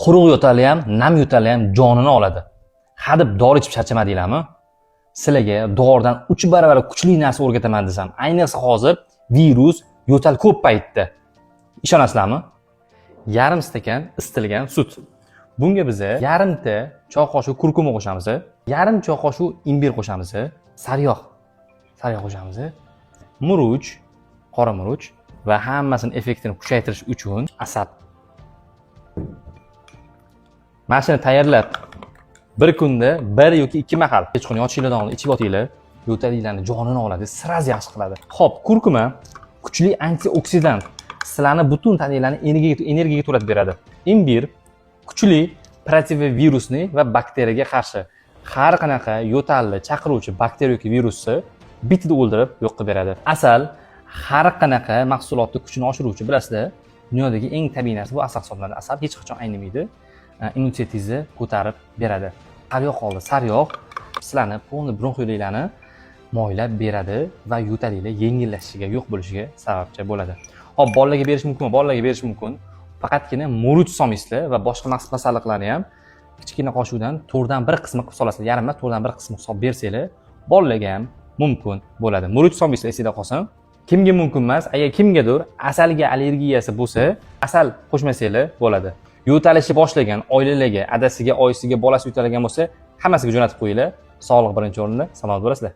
Quruq yo'tali ham, nam yo'tali ham jonini oladi. Hadeb dori ichib charchamadinglarmi? Sizlarga doridan 3 baravar kuchli narsa o'rgataman desam, ayniqsa hozir virus, yo'tal ko'p paytda. Ishonasizlarmi? Yarim stakan isitilgan sut. Bunga biz yarimta choy qoshiq kurkuma qo'shamiz, yarim choy qoshiq imbir qo'shamiz, sariyog' qo'shamiz, murch, qora murch va hammasini effektini kuchaytirish uchun asal. Mana shuni tayyorlab bir kunda 1 yoki 2 mahal kechqurun yotishinglardan oldin ichib otinglar, yo'talinglarning jonini oladi, siraz yaxshi qiladi. Xo'p, kurkuma kuchli antioksidant, sizlarning butun tananglarni energiyaga to'latib beradi. Imbir kuchli protovirusni va bakteriyaga qarshi har qanaqa yo'talni chaqiruvchi bakteriya yoki virusni bitta o'ldirib yo'q qilib beradi. Asal har qanaqa mahsulotning kuchini oshiruvchi, bilasizlar, dunyodagi eng tabiiy narsa bu asal hisoblanadi. Asal hech qachon aynimaydi, immunitetingizni ko'tarib beradi. Sariyog' qoldi. Sariyog' sizlarni polni bronxiylarni moylab beradi va yo'talinglar yengillashishiga, yo'q bo'lishiga sababchi bo'ladi. Hop, bolalarga berish mumkinmi? Bolalarga berish mumkin. Faqatgina murch solmaysizlar va boshqa masalliqlarni ham kichkina qoshiqdan 4dan 1 qismi qilib solasizlar. Yarim emas, 4dan 1 qismi solib bersanglar, bolalarga ham mumkin bo'ladi. Murch solmaysizlar, esingizda qolsin. Kimga mumkin emas? Agar kimgadir asalga allergiyasi bo'lsa, asal qo'shmasanglar bo'ladi. Yo'talishni boshlagan oilalarga, adasiga, oyisiga, bolasi yo'talagan bo'lsa, hammasiga jo'natib qo'yinglar. Sog'liq birinchi o'rinda, salomat bo'lasizlar.